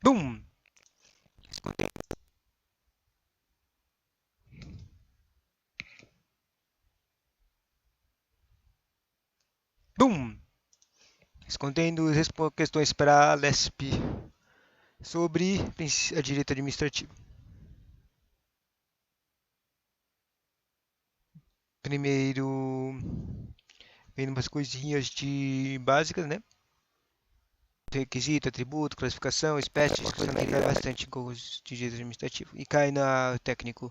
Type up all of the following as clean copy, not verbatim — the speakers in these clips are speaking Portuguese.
Bum! Bum! Respondendo questões para a LESP sobre a direito administrativo. Primeiro, vendo umas coisinhas de básicas, né? Requisito, atributo, classificação, espécie, discussão que cai bastante em cursos de direito administrativo. E cai na técnico,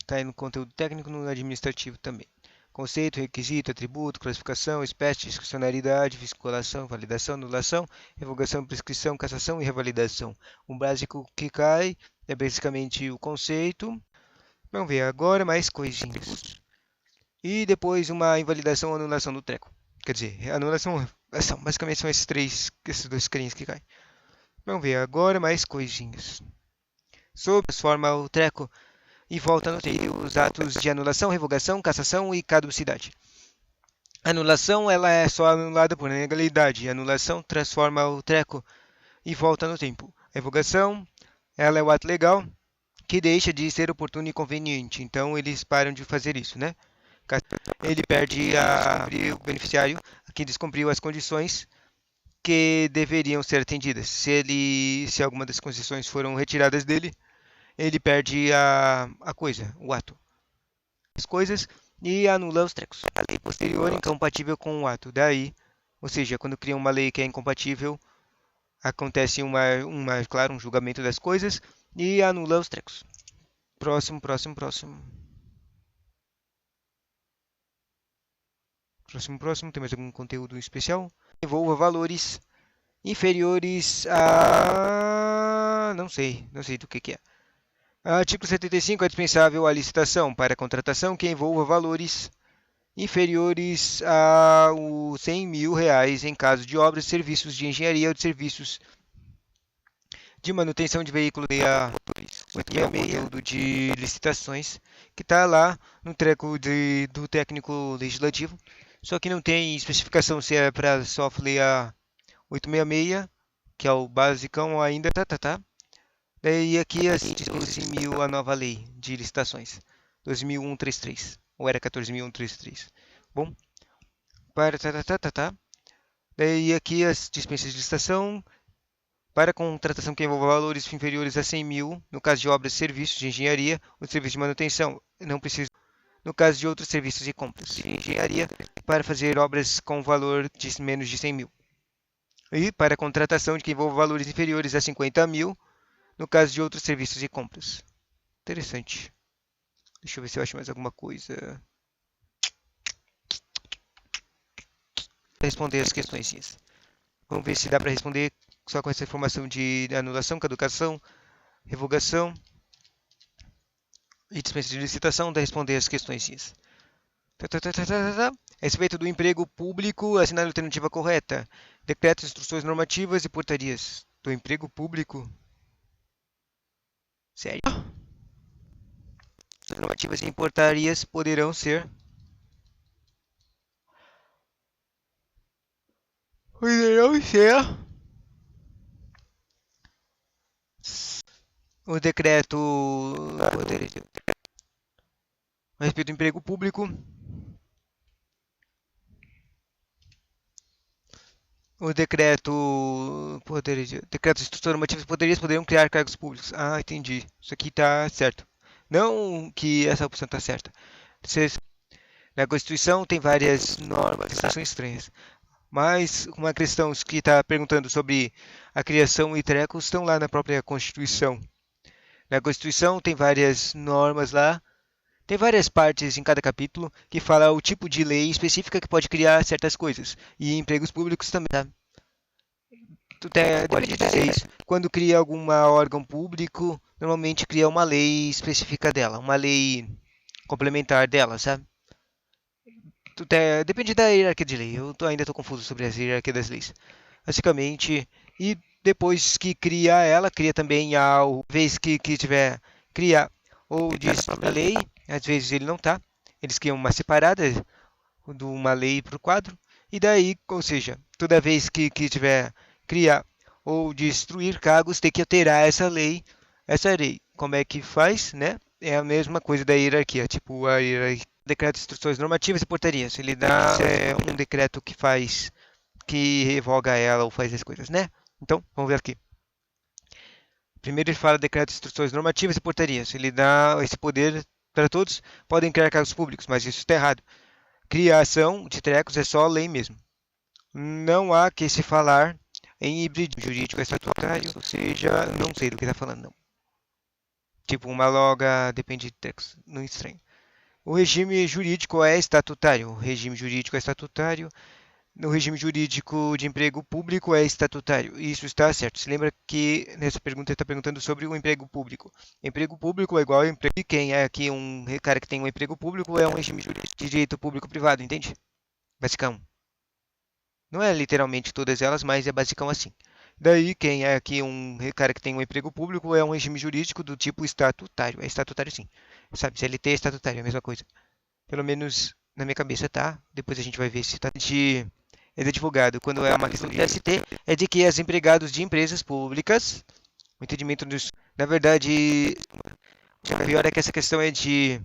cai no conteúdo técnico no administrativo também. Conceito, requisito, atributo, classificação, espécie, discricionariedade, vinculação, validação, anulação, revogação, prescrição, cassação e revalidação. O básico que cai é basicamente o conceito. Vamos ver agora mais coisinhas. E depois uma invalidação ou anulação do treco. Quer dizer, anulação e ação. Basicamente são esses dois carinhos que caem. Vamos ver agora mais coisinhas. Sobre transforma o treco e volta no tempo. Os atos de anulação, revogação, cassação e caducidade. Anulação ela é só anulada por ilegalidade. Anulação transforma o treco e volta no tempo. Revogação ela é o ato legal que deixa de ser oportuno e conveniente. Então eles param de fazer isso, né? Ele perde o beneficiário que descumpriu as condições que deveriam ser atendidas. Se alguma das condições foram retiradas dele, ele perde a coisa, o ato. As coisas e anula os trecos. A lei posterior é incompatível com o ato. Daí, ou seja, quando cria uma lei que é incompatível, acontece claro, um julgamento das coisas e anula os trecos. Próximo. Próximo. Tem mais algum conteúdo especial? Envolva valores inferiores a... Não sei do que é. Artigo 75 é dispensável a licitação para contratação que envolva valores inferiores a R$ 100.000 em caso de obras, serviços de engenharia ou de serviços de manutenção de veículos e a 866 de licitações, que está lá no treco do técnico legislativo, só que não tem especificação se é para software a 866, que é o basicão ainda, tá. Daí aqui as 12.000 a nova lei de licitações, 12.133, ou era 14.133. Bom, para tá. Daí aqui as dispensas de licitação para contratação que envolva valores inferiores a 100.000, no caso de obras e serviços de engenharia ou de serviços de manutenção, não precisa. No caso de outros serviços e compras de engenharia, para fazer obras com valor de menos de 100.000. E para contratação de que envolva valores inferiores a 50.000, no caso de outros serviços e compras. Interessante. Deixa eu ver se eu acho mais alguma coisa. Responder as questões. Vamos ver se dá para responder só com essa informação de anulação, caducação, revogação e dispensa de licitação. Dá responder as questões. A respeito do emprego público, assinar a alternativa correta. Decretos, instruções normativas e portarias. Do emprego público? Sério? As normativas e portarias poderão ser o decreto a respeito do emprego público, o decreto de instruções normativas poderiam criar cargos públicos. Ah, entendi. Isso aqui está certo. Não que essa opção está certa. Na Constituição tem várias normas que são estranhas. Mas uma questão que está perguntando sobre a criação e trecos estão lá na própria Constituição. Na Constituição tem várias normas lá, tem várias partes em cada capítulo que fala o tipo de lei específica que pode criar certas coisas. E empregos públicos também, tá? Tu deve dizer isso. Quando cria algum órgão público, normalmente cria uma lei específica dela, uma lei complementar dela, sabe? Depende da hierarquia de lei. Ainda estou confuso sobre a hierarquia das leis. Basicamente, e depois que cria ela, cria também a vez que tiver cria ou diz a lei, às vezes ele não tá. Eles criam uma separada de uma lei para o quadro. E daí, ou seja, toda vez que tiver cria ou destruir cargos, tem que alterar essa lei. Essa lei, como é que faz, né? É a mesma coisa da hierarquia, tipo a hierarquia, decreto de instruções normativas e portarias. Ele dá um decreto que faz, que revoga ela ou faz as coisas, né? Então, vamos ver aqui. Primeiro ele fala decreto de instruções normativas e portarias. Ele dá esse poder para todos, podem criar cargos públicos, mas isso está errado. Criação de trecos é só lei mesmo. Não há que se falar em híbrido jurídico estatutário, ou seja, não sei do que está falando, não. Tipo, uma loga depende de trecos, não estranho. O regime jurídico é estatutário. O regime jurídico é estatutário. No regime jurídico de emprego público é estatutário. Isso está certo. Se lembra que nessa pergunta ele está perguntando sobre o emprego público. Emprego público é igual a emprego. E quem é aqui um cara que tem um emprego público é um regime jurídico de direito público-privado, entende? Basicão. Não é literalmente todas elas, mas é basicão assim. Daí, quem é aqui um cara que tem um emprego público é um regime jurídico do tipo estatutário. É estatutário sim. Sabe, CLT é estatutário, é a mesma coisa. Pelo menos na minha cabeça tá. Depois a gente vai ver se tá é de advogado. Quando é uma questão de ST, é de que os empregados de empresas públicas, o entendimento dos. Na verdade, o pior é que essa questão é de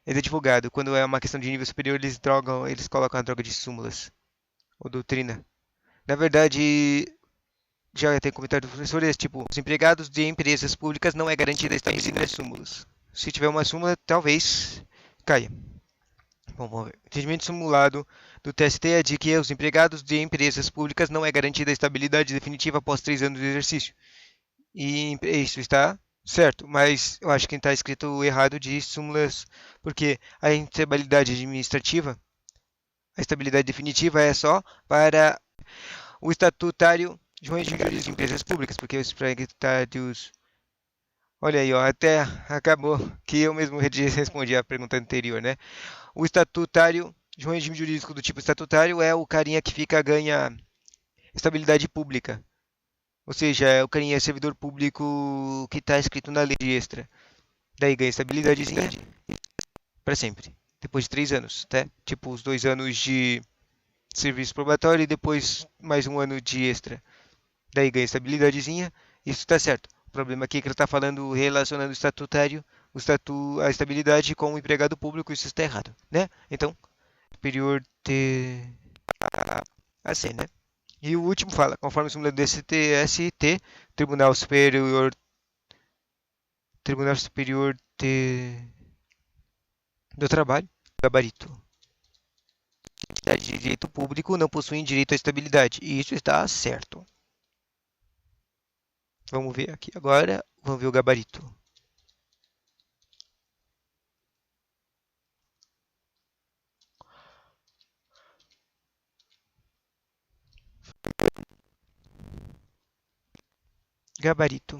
advogado. Quando é uma questão de nível superior, eles colocam a droga de súmulas ou doutrina. Na verdade, já tem comentário do professor, é tipo, os empregados de empresas públicas não é garantida estabelecida nas súmulas. Se tiver uma súmula, talvez caia. Bom, vamos ver. O entendimento simulado do TST é de que os empregados de empresas públicas não é garantida a estabilidade definitiva após 3 anos de exercício. E isso está certo, mas eu acho que está escrito errado de súmulas, porque a estabilidade administrativa, a estabilidade definitiva é só para o estatutário de de empresas públicas, porque os estatutários. Olha aí, ó, até acabou que eu mesmo respondi a pergunta anterior, né? O estatutário de um regime jurídico do tipo estatutário é o carinha que ganha estabilidade pública. Ou seja, é o carinha servidor público que está escrito na lei de extra. Daí ganha estabilidadezinha para sempre. Depois de 3 anos, tá? Tipo, os 2 anos de serviço probatório e depois mais um ano de extra. Daí ganha estabilidadezinha. Isso está certo. O problema aqui é que ele está falando relacionando o estatutário, a estabilidade com o empregado público. Isso está errado, né? Então, superior a C, né? E o último fala, conforme o súmula do STST, Tribunal Superior do Trabalho, gabarito. Entidades de direito público não possuem direito à estabilidade. E isso está certo. Vamos ver aqui agora. Vamos ver o gabarito. Gabarito.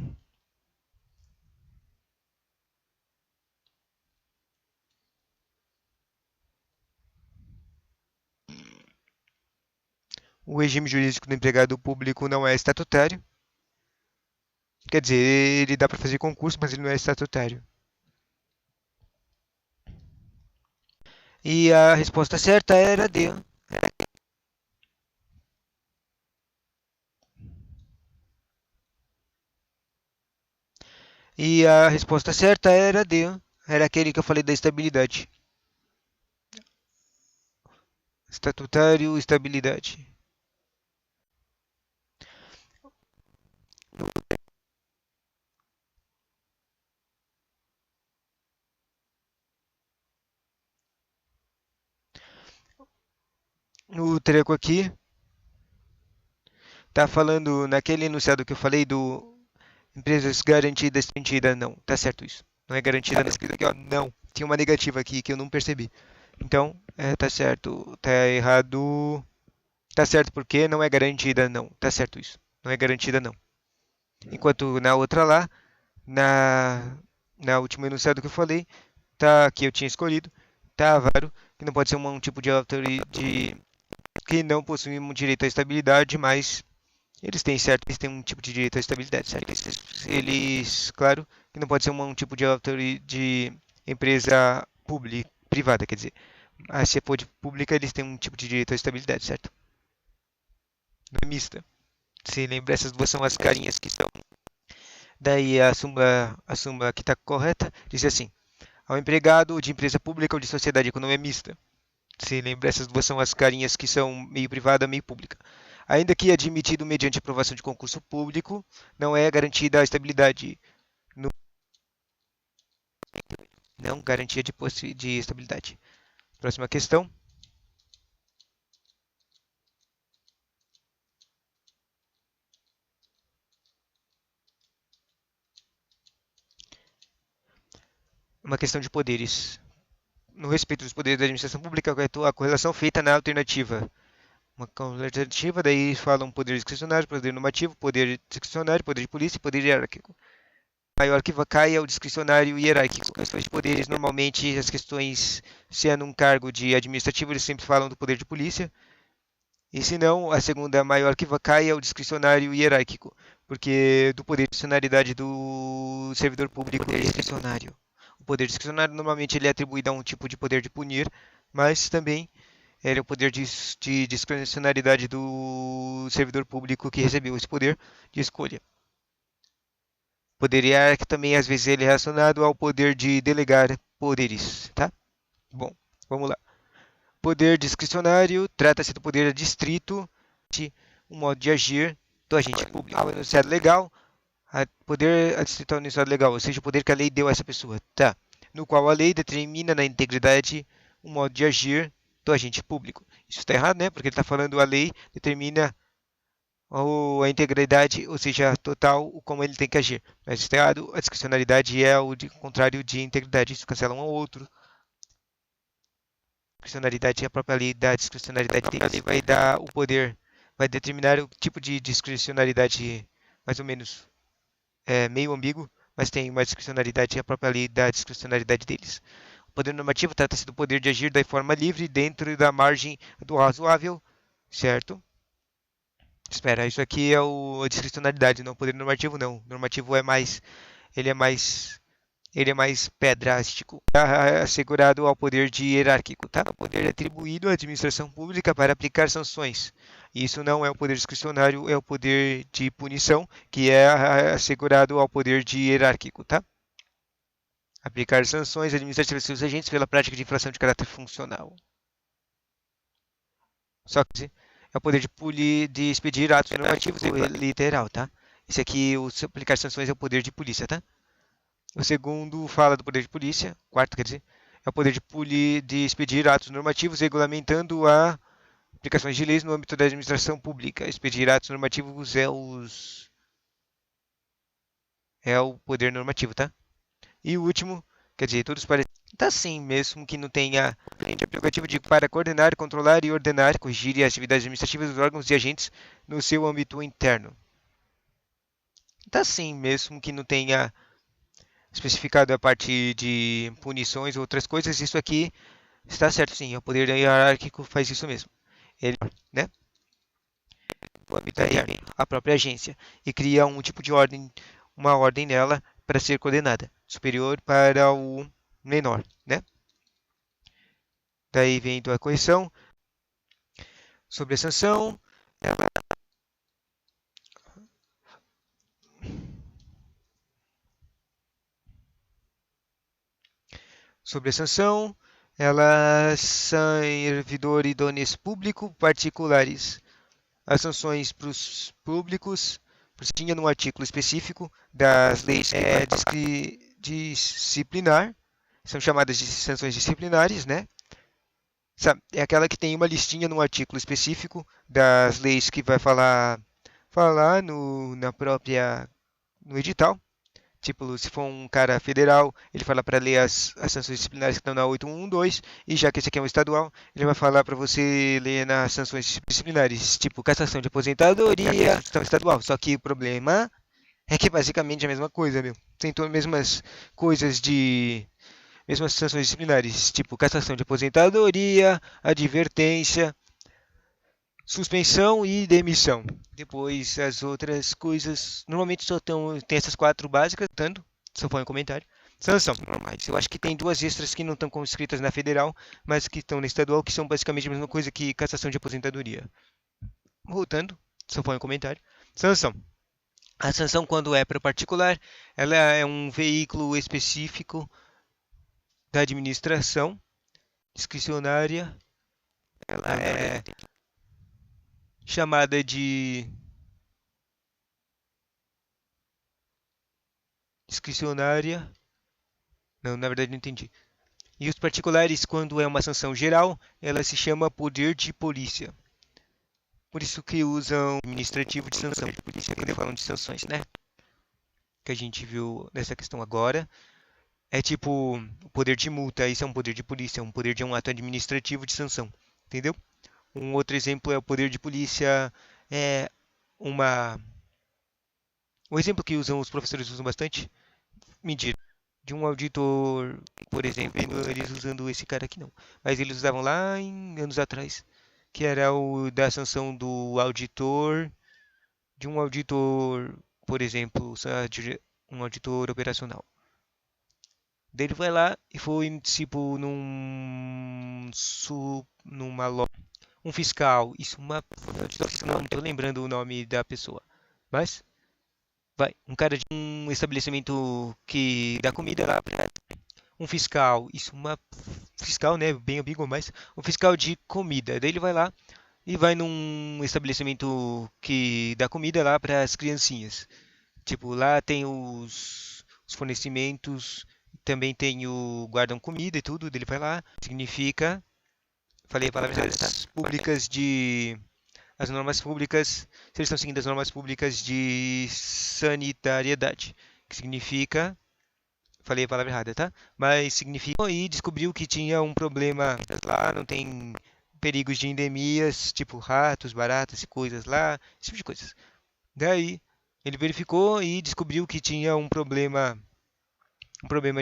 O regime jurídico do empregado público não é estatutário. Quer dizer, ele dá para fazer concurso, mas ele não é estatutário. E a resposta certa era D. E a resposta certa era D. Era aquele que eu falei da estabilidade. Estatutário, estabilidade. No treco aqui, tá falando naquele enunciado que eu falei do empresas garantidas, garantida não. Tá certo isso. Não é garantida, tá escrito aqui, ó, não. Tinha uma negativa aqui que eu não percebi. Então, tá certo. Tá errado. Tá certo porque não é garantida, não. Tá certo isso. Não é garantida, não. Enquanto na outra lá, na, na última enunciado que eu falei, tá que eu tinha escolhido, tá avaro, que não pode ser um tipo de autoridade que não possui um direito à estabilidade, mas eles têm um tipo de direito à estabilidade, certo? Claro, que não pode ser um tipo de de empresa pública, privada, quer dizer. Mas se for de pública, eles têm um tipo de direito à estabilidade, certo? Não é mista. Se lembra, essas duas são as carinhas que são. Daí a súmula que está correta diz assim: ao empregado de empresa pública ou de sociedade de economia mista. Se lembra, essas duas são as carinhas que são meio privada, meio pública. Ainda que admitido mediante aprovação de concurso público, não é garantida a estabilidade. No... Não garantia de estabilidade. Próxima questão. Uma questão de poderes. No respeito dos poderes da administração pública, a correlação feita na alternativa. Uma alternativa, daí falam poder discricionário, poder normativo, poder discricionário, poder de polícia e poder hierárquico. Maior que cai é o discricionário e hierárquico. Questões de poderes, normalmente as questões, sendo um cargo de administrativo, eles sempre falam do poder de polícia. E se não, a segunda maior que cai é o discricionário e hierárquico, porque do poder de discricionariedade do servidor público poder discricionário. O poder discricionário normalmente ele é atribuído a um tipo de poder de punir, mas também é o poder de discricionariedade do servidor público que recebeu esse poder de escolha. Poder hierárquico também, às vezes, ele é relacionado ao poder de delegar poderes, tá? Bom, vamos lá. Poder discricionário trata-se do poder adstrito, um modo de agir do agente público ao enunciado legal, poder adstrito ao enunciado legal, ou seja, o poder que a lei deu a essa pessoa, tá? No qual a lei determina na integridade um modo de agir do agente público. Isso está errado, né? Porque ele está falando a lei determina a integridade, ou seja, total, o como ele tem que agir. Mas está errado, a discricionariedade é o contrário de integridade, isso cancela um ao outro. A discricionariedade é a própria lei da discricionariedade dele, vai dar o poder, vai determinar o tipo de discricionariedade mais ou menos meio ambíguo, mas tem uma discricionariedade, a própria lei da discricionariedade deles. O poder normativo trata-se do poder de agir da forma livre dentro da margem do razoável, certo? Espera, isso aqui é a discricionalidade, não o poder normativo, não. Normativo é mais, ele é mais, ele é mais pedrástico. Está assegurado ao poder de hierárquico, tá? O poder atribuído à administração pública para aplicar sanções. Isso não é o poder discricionário, é o poder de punição, que é assegurado ao poder de hierárquico, tá? Aplicar sanções administrativas aos seus agentes pela prática de infração de caráter funcional. Só que é o poder de expedir atos normativos literal, tá? Esse aqui, o aplicar sanções é o poder de polícia, tá? O segundo fala do poder de polícia, quarto quer dizer, é o poder de expedir atos normativos regulamentando a aplicações de leis no âmbito da administração pública. Expedir atos normativos é o poder normativo, tá? E o último, quer dizer, todos parecem tá sim, mesmo que não tenha aplicativo de para coordenar, controlar e ordenar, corrigir as atividades administrativas dos órgãos e agentes no seu âmbito interno. Tá sim, mesmo que não tenha especificado a parte de punições ou outras coisas, isso aqui está certo sim, o poder hierárquico faz isso mesmo. Ele, né? O âmbito interno, a própria agência, e cria um tipo de ordem, uma ordem nela para ser coordenada, superior para o menor, né? Daí vem a correção sobre a sanção. Ela sobre a sanção, elas são servidor idôneos público particulares. As sanções para os públicos, tinha no artigo específico das leis disciplinar, são chamadas de sanções disciplinares, né? É aquela que tem uma listinha no artigo específico das leis que vai falar na própria no edital. Tipo, se for um cara federal, ele fala para ler as sanções disciplinares que estão na 8112, e já que esse aqui é um estadual, ele vai falar para você ler nas sanções disciplinares, tipo cassação de aposentadoria, estadual. Só que o problema é que é basicamente a mesma coisa, meu. Tem todas as mesmas coisas de mesmas sanções disciplinares, tipo cassação de aposentadoria, advertência, suspensão e demissão. Depois as outras coisas, normalmente tem essas quatro básicas, tanto, só põe um comentário. Sanção, normais. Eu acho que tem duas extras que não estão escritas na federal, mas que estão na estadual, que são basicamente a mesma coisa que cassação de aposentadoria. Voltando, só põe um comentário. Sanção. A sanção, quando é para particular, ela é um veículo específico da administração discricionária. Ela é chamada de discricionária. Não, na verdade não entendi. E os particulares, quando é uma sanção geral, ela se chama poder de polícia. Por isso que usam administrativo de sanção de polícia quando falam de sanções, né? Que a gente viu nessa questão agora. É tipo o poder de multa, isso é um poder de polícia, é um poder de um ato administrativo de sanção. Entendeu? Um outro exemplo é o poder de polícia, é uma. Um exemplo que usam os professores usam bastante, mentira, de um auditor, por exemplo, eles usando esse cara aqui não, mas eles usavam lá em anos atrás, que era o da sanção do auditor, de um auditor, por exemplo, um auditor operacional. Daí ele vai lá e foi tipo numa loja, um fiscal, isso uma, não tô lembrando o nome da pessoa, mas vai, um cara de um estabelecimento que dá comida lá pra um fiscal, isso uma fiscal, né, bem ambíguo, mas um fiscal de comida. Daí ele vai lá e vai num estabelecimento que dá comida lá para as criancinhas. Tipo, lá tem os fornecimentos, também tem o guardam comida e tudo, dele vai lá, significa, falei a palavra as públicas de as normas públicas, se eles estão seguindo as normas públicas de sanitariedade, que significa, falei a palavra errada, tá? Mas significa e descobriu que tinha um problema lá, não tem perigos de endemias, tipo ratos, baratas e coisas lá, esse tipo de coisas. Daí ele verificou e descobriu que tinha um problema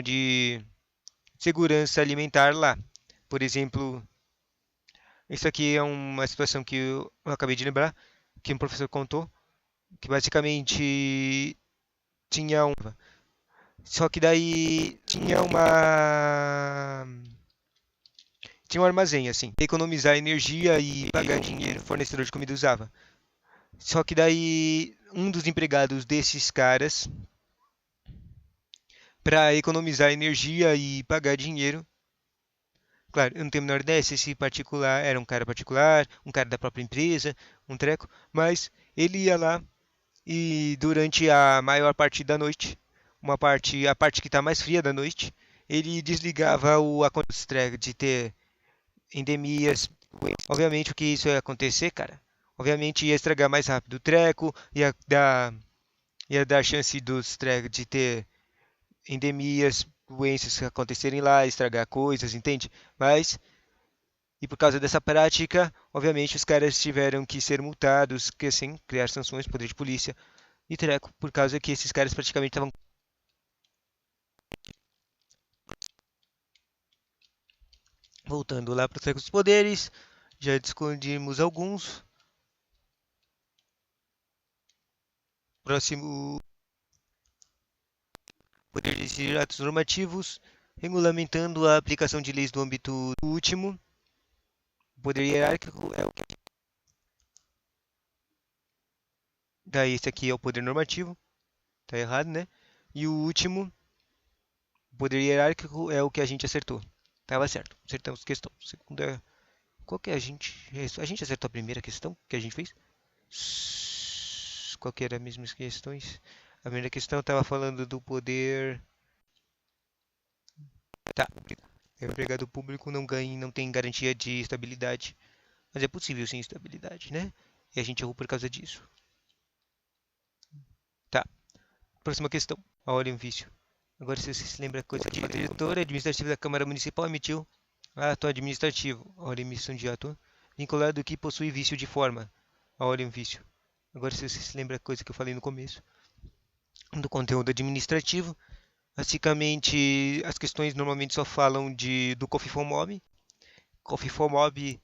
de segurança alimentar lá. Por exemplo, isso aqui é uma situação que eu acabei de lembrar, que um professor contou, que basicamente tinha um. Só que daí tinha um armazém, assim, economizar energia e pagar dinheiro, o fornecedor de comida usava. Só que daí um dos empregados desses caras, para economizar energia e pagar dinheiro, claro, eu não tenho a menor ideia se esse particular era um cara particular, um cara da própria empresa, um treco, mas ele ia lá e durante a maior parte da noite, a parte que está mais fria da noite, ele desligava o acontecimento de ter endemias. Obviamente o que isso ia acontecer, cara? Obviamente ia estragar mais rápido o treco, ia dar chance dos trecos de ter endemias, doenças acontecerem lá, estragar coisas, entende? Mas e por causa dessa prática, obviamente os caras tiveram que ser multados, que assim, criar sanções, poder de polícia e treco, por causa que esses caras praticamente estavam. Voltando lá para o treco dos poderes, já discutimos alguns. Próximo, poder de decidir atos normativos, regulamentando a aplicação de leis do âmbito do último. O poder hierárquico é o que. Daí esse aqui é o poder normativo, tá errado, né? E o último, o poder hierárquico é o que a gente acertou. Tava certo, acertamos questão. Segunda, qual que é a gente? A gente acertou a primeira questão que a gente fez? Qual que era as mesmas questões? A primeira questão estava falando do poder. Tá. O empregado público não ganha, não tem garantia de estabilidade. Mas é possível sim estabilidade, né? E a gente errou por causa disso. Tá. Próxima questão. Olha um vício. Agora, se você se lembra coisa de diretor administrativo da Câmara Municipal emitiu ato administrativo. Olha, emissão de ato vinculado que possui vício de forma. Olha um vício. Agora, se você se lembra coisa que eu falei no começo do conteúdo administrativo, basicamente as questões normalmente só falam do COFIFOMOB. COFIFOMOB,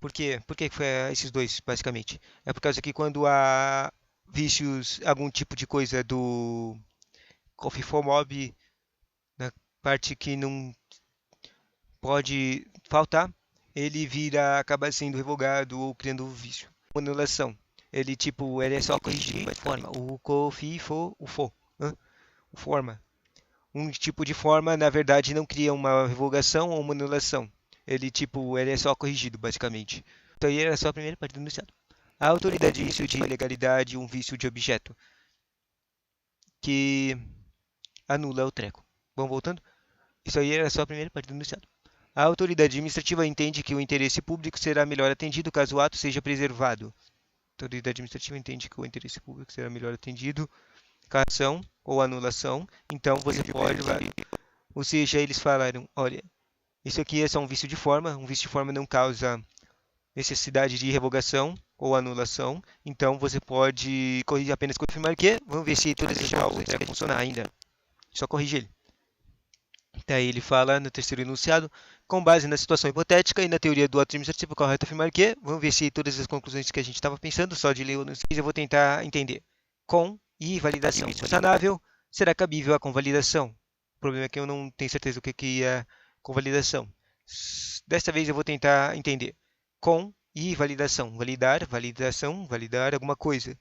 por quê? Por que foi esses dois, basicamente? É por causa que quando há vícios, algum tipo de coisa do COFIFOMOB, na parte que não pode faltar, ele vira, acaba sendo revogado ou criando vício. Anulação. Ele, tipo, ele é só corrigir a forma. O co, fi, fo, o fo. Hã? O forma. Um tipo de forma, na verdade, não cria uma revogação ou uma anulação. Ele, tipo, ele é só corrigido, basicamente. Então aí era só a primeira parte do enunciado. A autoridade é vício de ilegalidade, um vício de objeto que anula o treco. Vamos voltando? Isso aí era só a primeira parte do enunciado. A autoridade administrativa entende que o interesse público será melhor atendido caso o ato seja preservado. A autoridade administrativa entende que o interesse público será melhor atendido caso ação ou anulação. Então você pode, ou seja, eles falaram, olha, isso aqui é só um vício de forma, um vício de forma não causa necessidade de revogação ou anulação, então você pode corrigir apenas confirmar que, vamos ver se todas as causas vai funcionar ainda. Só corrigir ele. Daí ele fala no terceiro enunciado, com base na situação hipotética e na teoria do ato administrativo, correto afirmar que, vamos ver se todas as conclusões que a gente estava pensando, só de ler o enunciado, eu vou tentar entender. Com e validação. Sanável será cabível a convalidação. O problema é que eu não tenho certeza do que é convalidação. Desta vez eu vou tentar entender. Com e validação. Validar, validação, validar alguma coisa.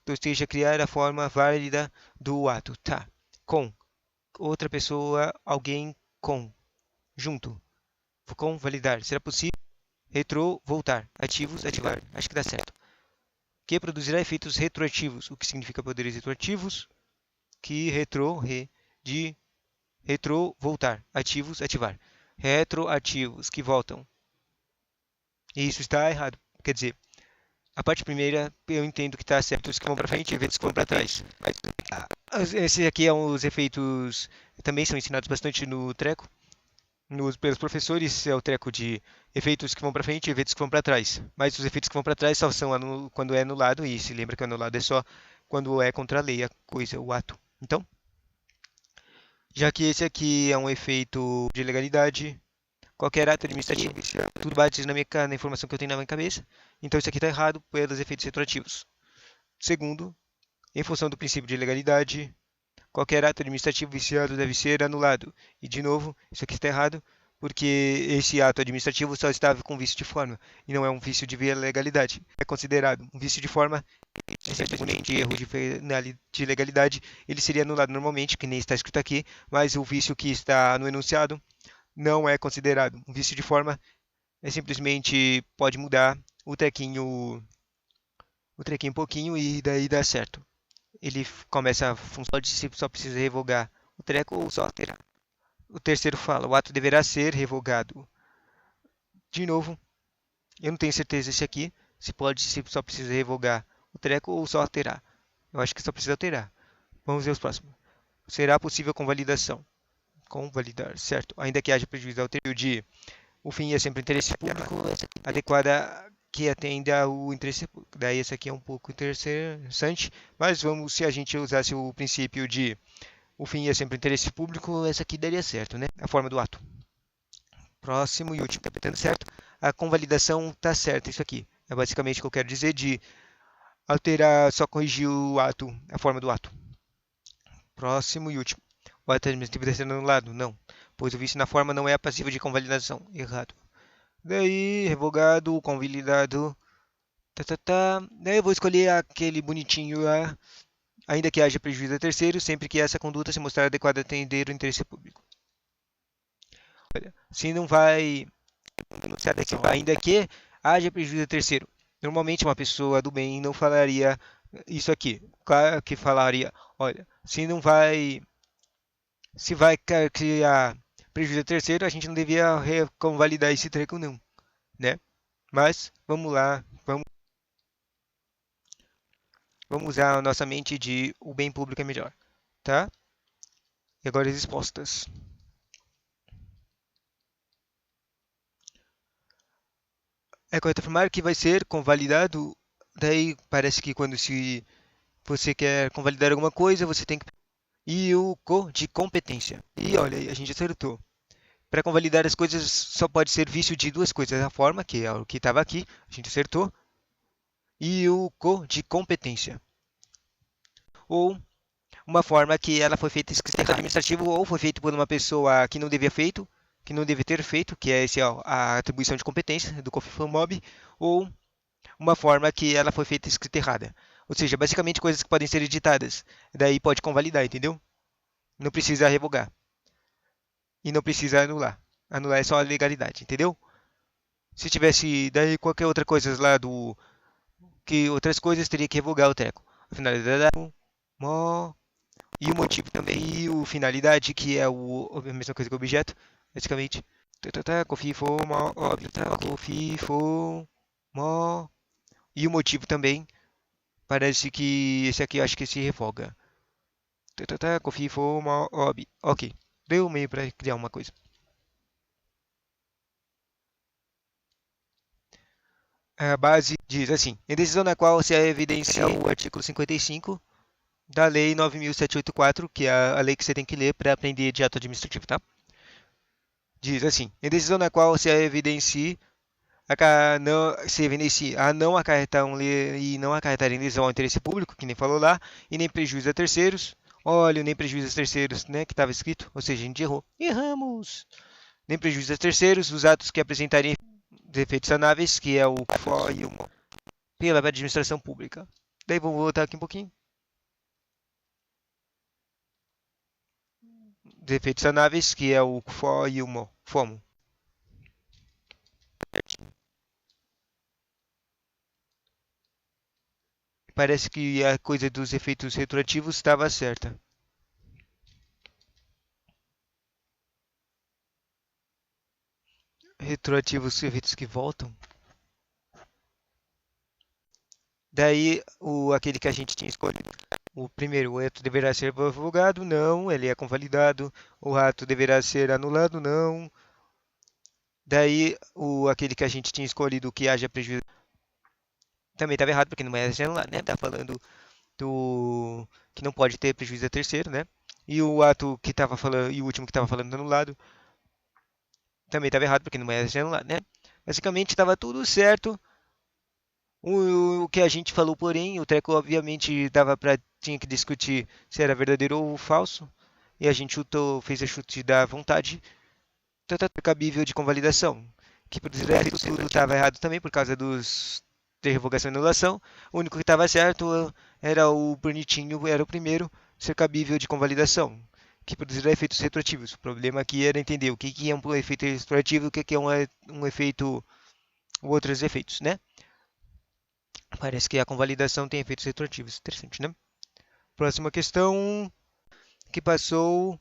Ou seja, criar a forma válida do ato. Tá. Com outra pessoa, alguém com, junto, com validar. Será possível? Retro, voltar. Ativos, ativar. Acho que dá certo. Que produzirá efeitos retroativos. O que significa poderes retroativos? Que de retro, voltar. Ativos, ativar. Retroativos, que voltam. E isso está errado. Quer dizer, a parte primeira eu entendo que está certo. Os que vão para frente e eventos que vão para trás. Esse aqui é os efeitos também são ensinados bastante no treco. Pelos professores é o treco de efeitos que vão para frente e efeitos que vão para trás. Mas os efeitos que vão para trás só são quando é anulado, e se lembra que o anulado é só quando é contra a lei, a coisa, o ato. Então, já que esse aqui é um efeito de legalidade, qualquer ato administrativo, tudo bate na informação que eu tenho na minha cabeça, então isso aqui está errado pelos efeitos retroativos. Segundo, em função do princípio de legalidade, qualquer ato administrativo viciado deve ser anulado. E, de novo, isso aqui está errado, porque esse ato administrativo só estava com vício de forma, e não é um vício de legalidade. É considerado um vício de forma, simplesmente erro de legalidade, ele seria anulado normalmente, que nem está escrito aqui, mas o vício que está no enunciado não é considerado. Um vício de forma é simplesmente pode mudar o trequinho um pouquinho e daí dá certo. Ele começa a funcionar de se só precisa revogar o treco ou só alterar. O terceiro fala, o ato deverá ser revogado. De novo, eu não tenho certeza se aqui se só precisa revogar o treco ou só alterar. Eu acho que só precisa alterar. Vamos ver os próximos. Será possível convalidação. Convalidar, certo. Ainda que haja prejuízo ao teor de o fim é sempre interesse público, adequada que atenda ao interesse público. Daí esse aqui é um pouco interessante, mas vamos, se a gente usasse o princípio de o fim é sempre interesse público, essa aqui daria certo, né? A forma do ato. Próximo e último, tá certo? A convalidação tá certa, isso aqui. É basicamente o que eu quero dizer de alterar, só corrigir o ato, a forma do ato. Próximo e último. O ato administrativo deve ser anulado? Não, pois o vício na forma não é passível de convalidação. Errado. Daí, revogado, convalidado. Daí eu vou escolher aquele bonitinho lá, ainda que haja prejuízo a terceiro, sempre que essa conduta se mostrar adequada a atender o interesse público. Olha, se não vai, ainda que haja prejuízo a terceiro. Normalmente uma pessoa do bem não falaria isso aqui. Claro que falaria, olha, se vai criar prejuízo a terceiro, a gente não devia convalidar esse treco não, né? Mas vamos lá, vamos usar a nossa mente de o bem público é melhor, tá? E agora as respostas. É correto afirmar que vai ser convalidado. Daí parece que quando se você quer convalidar alguma coisa, você tem que. E o co de competência. E olha, a gente acertou. Para convalidar as coisas só pode ser vício de duas coisas. A forma, que é o que estava aqui, a gente acertou. E o co de competência. Ou uma forma que ela foi feita escrita administrativo ou foi feito por uma pessoa que não devia feito, que não deve ter feito, que é esse, ó, a atribuição de competência do COFINFAMOB, ou uma forma que ela foi feita escrita errada. Ou seja, basicamente coisas que podem ser editadas. Daí pode convalidar, entendeu? Não precisa revogar. E não precisa anular. Anular é só a legalidade, entendeu? Se tivesse daí qualquer outra coisa lá do que outras coisas teria que revogar o treco. A finalidade mo, e o motivo também e o finalidade que é a mesma coisa que o objeto, basicamente. Cofifo, mo, cofifo, mo. E o motivo também. Parece que esse aqui eu acho que se revoga. Cofifo, mo, ok. Deu meio para criar uma coisa. A base diz assim: em decisão na qual se evidencia o artigo 55 da Lei 9.784, que é a lei que você tem que ler para aprender de ato administrativo, tá? Diz assim: em decisão na qual se evidencie se evidencia a não acarretar e não acarretar em lesão ao interesse público, que nem falou lá, e nem prejuízo a terceiros. Olha, nem prejuízo a terceiros, né, que estava escrito, ou seja, a gente errou. Erramos! Nem prejuízo a terceiros, os atos que apresentarem defeitos sanáveis, que é o FOI, pela administração pública. Daí vamos voltar aqui um pouquinho. Defeitos sanáveis, que é o FOMO. Parece que a coisa dos efeitos retroativos estava certa. Retroativos, efeitos que voltam. Daí, aquele que a gente tinha escolhido. O primeiro, o ato deverá ser revogado? Não, ele é convalidado. O ato deverá ser anulado? Não. Daí, aquele que a gente tinha escolhido, que haja prejuízo, também estava errado, porque não é anular, né? Tá falando do que não pode ter prejuízo a terceiro, né? E o ato que estava falando, e o último que estava falando anulado, também estava errado, porque não é anular, né? Basicamente, estava tudo certo. O que a gente falou, porém, o treco obviamente tinha que discutir se era verdadeiro ou falso, e a gente fez a chute da vontade, cabível de convalidação, que por resto tudo estava errado também por causa de revogação e anulação. O único que estava certo era o bonitinho, era o primeiro ser cabível de convalidação, que produzirá efeitos retroativos. O problema aqui era entender o que é um efeito retroativo e o que é um efeito, outros efeitos, né? Parece que a convalidação tem efeitos retroativos. Interessante, né? Próxima questão. Que passou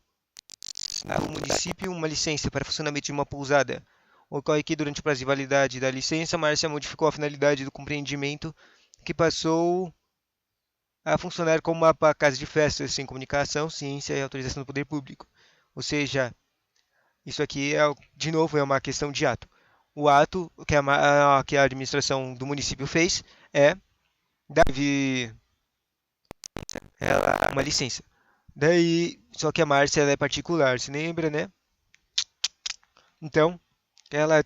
ao município uma licença para funcionamento de uma pousada. Ocorre que durante o prazo de validade da licença, Márcia modificou a finalidade do compreendimento que passou a funcionar como uma casa de festas sem comunicação, ciência e autorização do poder público. Ou seja, isso aqui de novo é uma questão de ato. O ato que a administração do município fez é dar uma licença. Daí, só que a Márcia ela é particular, se lembra, né? Então, ela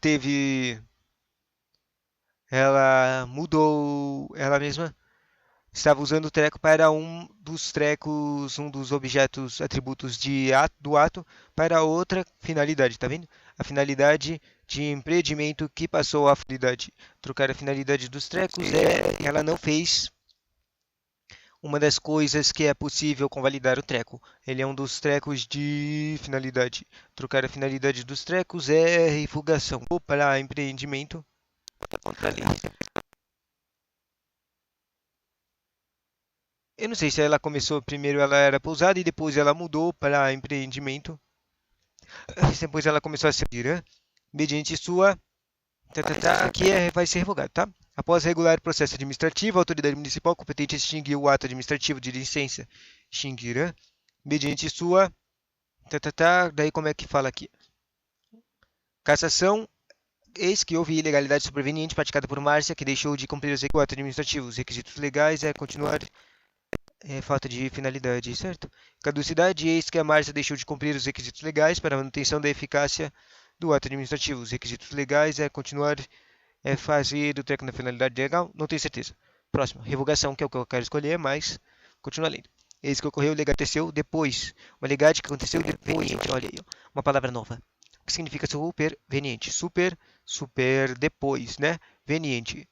mudou, ela mesma estava usando o treco para um dos objetos, atributos do ato para outra finalidade, tá vendo? A finalidade de empreendimento que passou a finalidade. Trocar a finalidade dos trecos ela não fez uma das coisas que é possível convalidar o treco. Ele é um dos trecos de finalidade. Trocar a finalidade dos trecos é refugação. Ou para empreendimento. Eu não sei se ela começou primeiro, ela era pousada e depois ela mudou para empreendimento. Depois ela começou a ser mediante sua aqui vai ser revogado, tá? Após regular o processo administrativo, a autoridade municipal competente extinguiu o ato administrativo de licença, extinguirá, mediante sua, daí como é que fala aqui? Cassação, eis que houve ilegalidade superveniente praticada por Márcia, que deixou de cumprir os requisitos administrativos. Os requisitos legais continuar falta de finalidade, certo? Caducidade, eis que a Márcia deixou de cumprir os requisitos legais para a manutenção da eficácia do ato administrativo. Os requisitos legais continuar fazer do treco na finalidade legal? Não tenho certeza. Próximo, revogação, que é o que eu quero escolher, mas continua lendo. Eis que ocorreu, o legado aconteceu depois. Uma legade que aconteceu depois. Olha aí, ó, uma palavra nova. O que significa superveniente? Super depois, né? Veniente.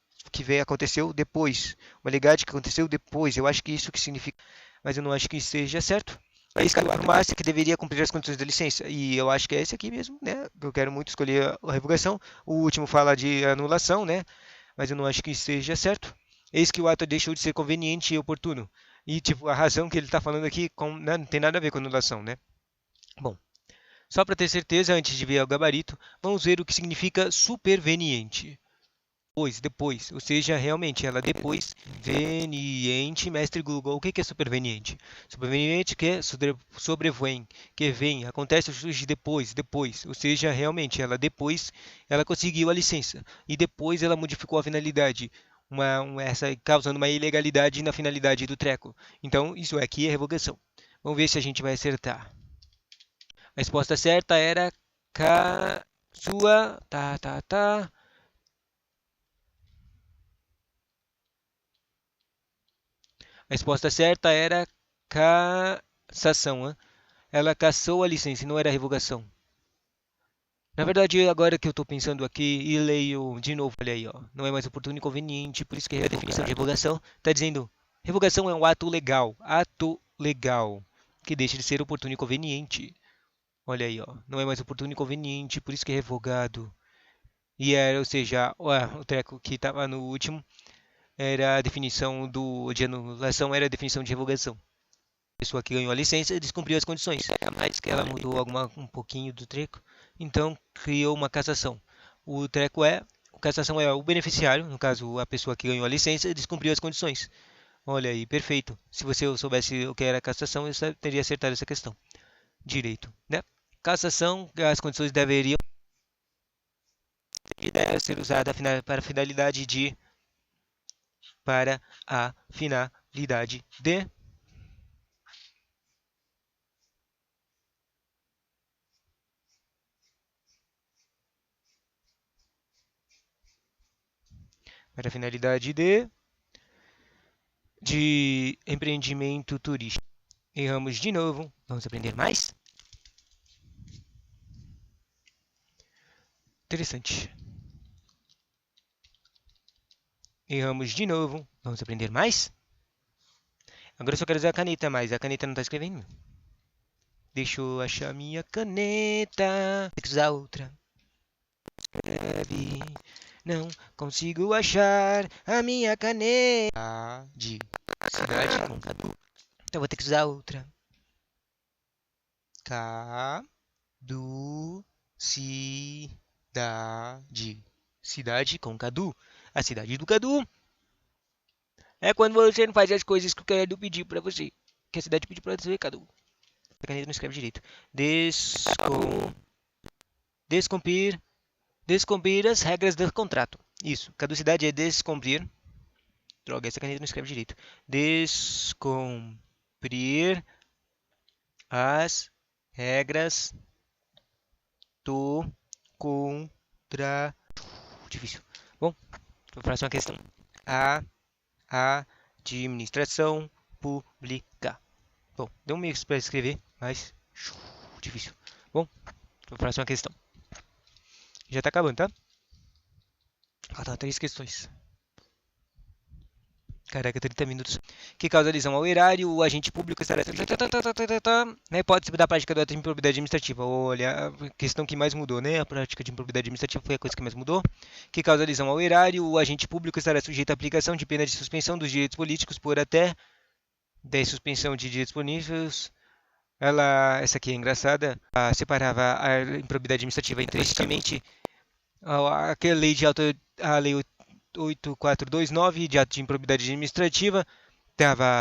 aconteceu depois. Uma legalidade que aconteceu depois. Eu acho que isso que significa. Mas eu não acho que isso seja certo. É isso que eu afirmasse que deveria cumprir as condições da licença. E eu acho que é esse aqui mesmo, né? Eu quero muito escolher a revogação. O último fala de anulação, né? Mas eu não acho que isso seja certo. Eis que o ato deixou de ser conveniente e oportuno. E, tipo, a razão que ele está falando aqui né, não tem nada a ver com anulação, né? Bom, só para ter certeza, antes de ver o gabarito, vamos ver o que significa superveniente. Depois, ou seja, realmente ela depois, veniente, mestre Google, o que é superveniente? Superveniente que é sobrevém, que vem, acontece surge depois, ou seja, realmente ela depois, ela conseguiu a licença e depois ela modificou a finalidade, essa causando uma ilegalidade na finalidade do treco. Então, isso aqui é revogação. Vamos ver se a gente vai acertar. A resposta certa era sua, tá. A resposta certa era cassação. Hein? Ela cassou a licença e não era revogação. Na verdade, agora que eu estou pensando aqui e leio de novo, olha aí, ó, não é mais oportuno e conveniente, por isso que a definição de revogação está dizendo revogação é um ato legal, que deixa de ser oportuno e conveniente. Olha aí, ó, não é mais oportuno e conveniente, por isso que é revogado. E era, ou seja, o treco que estava no último era a definição de anulação, era a definição de revogação. A pessoa que ganhou a licença descumpriu as condições, a mais que ela mudou um pouquinho do treco, então criou uma cassação. A cassação é o beneficiário, no caso a pessoa que ganhou a licença, descumpriu as condições. Olha aí, perfeito. Se você soubesse o que era cassação, eu teria acertado essa questão. Direito, né? Cassação, as condições deveriam ser usadas para a finalidade de para a finalidade de empreendimento turístico. Erramos de novo. Vamos aprender mais? Interessante. Erramos de novo. Vamos aprender mais? Agora eu só quero usar a caneta, mas a caneta não está escrevendo. Deixa eu achar minha caneta. Tem que usar outra. Escreve. Não consigo achar a minha caneta. De cidade com Cadu. Então vou ter que usar outra. Cadu. Cidade. Cidade com Cadu. A cidade do Cadu é quando você não faz as coisas que o Cadu pediu pra você. Que a cidade pediu pra você, Cadu. A caneta não escreve direito. Descumprir. Descumprir as regras do contrato. Isso. Caducidade é descumprir. Droga, essa caneta não escreve direito. Descumprir as regras do contrato. Difícil. Bom, próxima questão. A administração pública. Bom, deu um meio para escrever, mas difícil. Bom, próxima questão. Já tá acabando, tá? Faltam 3 questões. Caraca, 30 minutos. Que causa lesão ao erário, o agente público estará... Né? Pode-se da prática do ato de improbidade administrativa. Olha, a questão que mais mudou, né? A prática de improbidade administrativa foi a coisa que mais mudou. Que causa lesão ao erário, o agente público estará sujeito à aplicação de pena de suspensão dos direitos políticos por até 10 suspensão de direitos políticos. Essa aqui é engraçada, separava a improbidade administrativa entre basicamente aquela lei a lei 8429 de ato de improbidade administrativa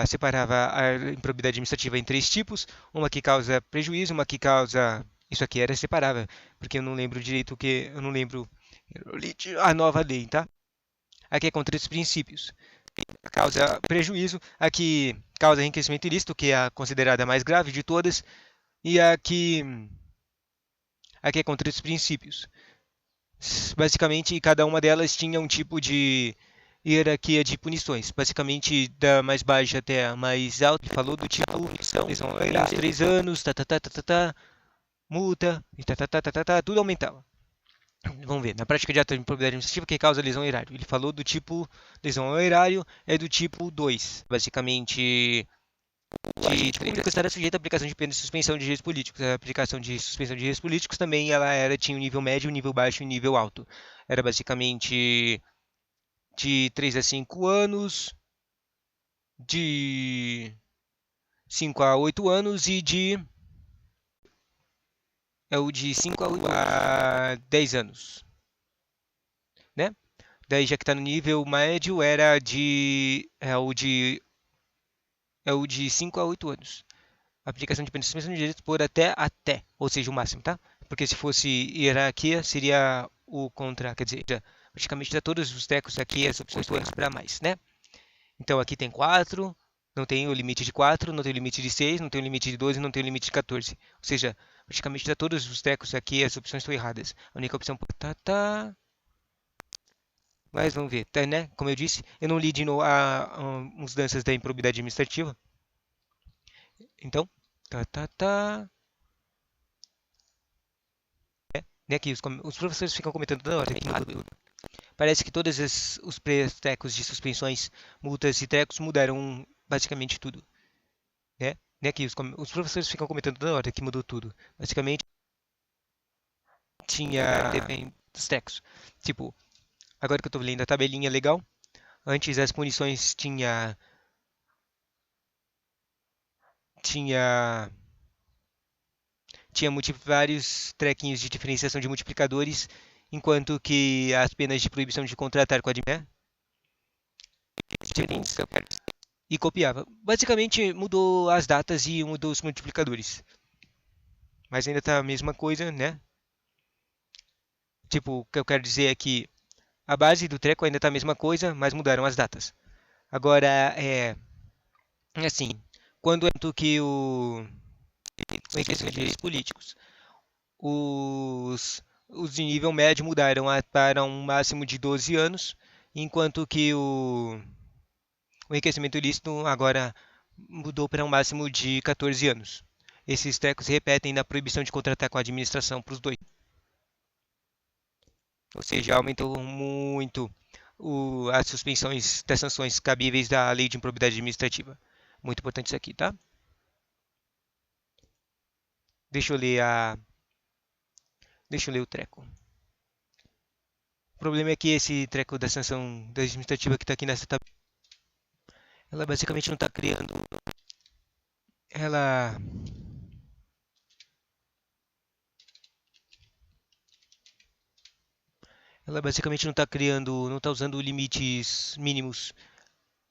separava a improbidade administrativa em 3 tipos, uma que causa prejuízo, uma que causa... Isso aqui era separável, porque eu não lembro direito eu não lembro a nova lei, tá? Aqui é contra os princípios. Causa prejuízo, aqui causa enriquecimento ilícito, que é a considerada mais grave de todas, e aqui é contra os princípios. Basicamente, cada uma delas tinha um tipo de hierarquia de punições. Basicamente, da mais baixa até a mais alta. Ele falou do tipo punição, prisão 3 anos, multa, tudo aumentava. Vamos ver, na prática de ato de improbidade administrativa que causa lesão ao erário. Ele falou do tipo lesão ao erário é do tipo 2, basicamente o agente público estará sujeito à aplicação de pena de suspensão de direitos políticos. A aplicação de suspensão de direitos políticos também tinha um nível médio, um nível baixo e um nível alto. Era basicamente de 3 a 5 anos, de 5 a 8 anos e de 5 a 10 anos, né? Daí já que está no nível médio é o de 5 a 8 anos. Aplicação de pena de suspensão de direitos por até, ou seja, o máximo, tá? Porque se fosse hierarquia, seria o contra, quer dizer, praticamente dá todos os tecos aqui, as opções estão para mais, né? Então aqui tem 4, não tem o limite de 4, não tem o limite de 6, não tem o limite de 12, não tem o limite de 14. Ou seja, praticamente dá todos os tecos aqui, as opções estão erradas. A única opção tá. Mas vamos ver, tá, né? Como eu disse, eu não li de novo as mudanças da improbidade administrativa. Então, tá. Né, aqui os professores ficam comentando toda hora que parece que todos os trecos de suspensões, multas e trecos mudaram basicamente tudo, né, que os professores ficam comentando toda hora que mudou tudo. Basicamente tinha depende dos trecos. Tipo, agora que eu tô lendo a tabelinha legal, antes as punições tinha tinha vários trequinhos de diferenciação de multiplicadores, enquanto que as penas de proibição de contratar com a né? E copiava. Basicamente mudou as datas e mudou os multiplicadores. Mas ainda tá a mesma coisa, né? Tipo, o que eu quero dizer é que a base do treco ainda tá a mesma coisa, mas mudaram as datas. Agora, assim, quando é que o enriquecimento de direitos políticos, os de nível médio mudaram para um máximo de 12 anos, enquanto que o enriquecimento ilícito agora mudou para um máximo de 14 anos. Esses tecos se repetem na proibição de contratar com a administração para os dois. Ou seja, aumentou muito as suspensões das sanções cabíveis da lei de improbidade administrativa. Muito importante isso aqui, tá? Deixa eu ler Deixa eu ler o treco. O problema é que esse treco da sanção da administrativa que está aqui nessa tabela, ela basicamente não está criando. Ela Ela basicamente não está criando, não está usando limites mínimos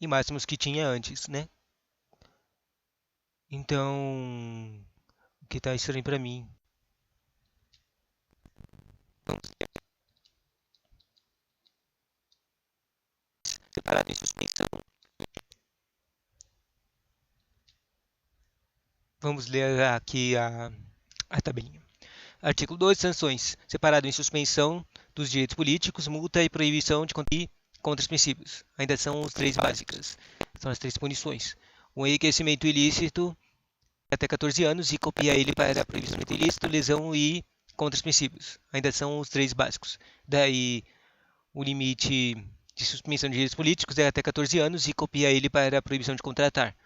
e máximos que tinha antes, né? Então, o que está estranho para mim. Separado em suspensão. Vamos ler aqui a tabelinha. Artigo 2, sanções. Separado em suspensão dos direitos políticos, multa e proibição de contra os princípios. Ainda são as três básicas. São as três punições. O enriquecimento ilícito até 14 anos e copia ele para proibição ilícito, lesão e contra os princípios. Ainda são os três básicos. Daí o limite de suspensão de direitos políticos é até 14 anos e copia ele para a proibição de contratar.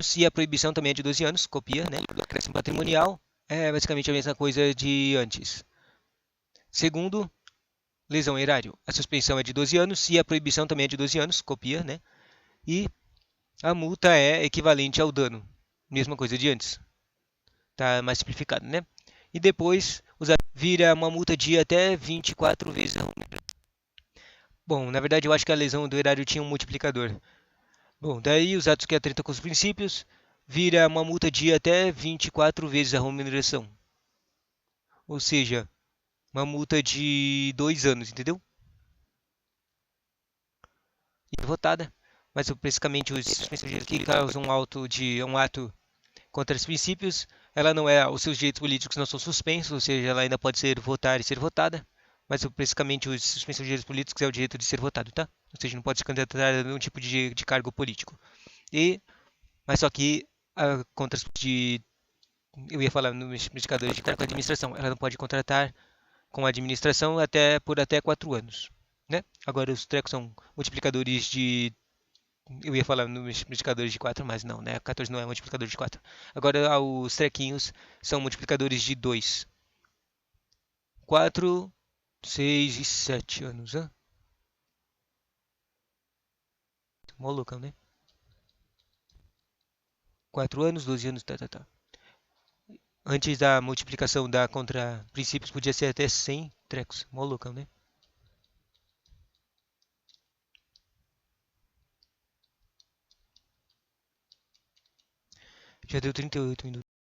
Se a proibição também é de 12 anos, copia, né? Do acréscimo patrimonial é basicamente a mesma coisa de antes. Segundo, lesão erário. A suspensão é de 12 anos e a proibição também é de 12 anos, copia, né? E a multa é equivalente ao dano. Mesma coisa de antes. Tá mais simplificado, né? E depois vira uma multa de até 24 vezes a Bom, na verdade eu acho que a lesão do erário tinha um multiplicador. Bom, daí os atos que atentam com os princípios vira uma multa de até 24 vezes a remuneração. Ou seja, uma multa de 2 anos, entendeu? E votada. Mas basicamente os suspensões que causam um ato contra os princípios, ela não é, os seus direitos políticos não são suspensos, ou seja, ela ainda pode ser votar e ser votada. Mas basicamente os suspensão de direitos políticos é o direito de ser votado, tá? Ou seja, não pode se candidatar a nenhum tipo de cargo político. Mas só que eu ia falar no indicador de cargo de administração, ela não pode contratar com administração por até 4 anos, né? Agora os trecos são multiplicadores de. Eu ia falar nos multiplicadores de 4, mas não, né? 14 não é multiplicador de 4. Agora os trequinhos são multiplicadores de 2. 4, 6 e 7 anos, né? Mó loucão, né? 4 anos, 12 anos, tá, tá, tá. Antes da multiplicação da contra princípios podia ser até 100 trecos. Mó loucão, né? Já deu 38 minutos.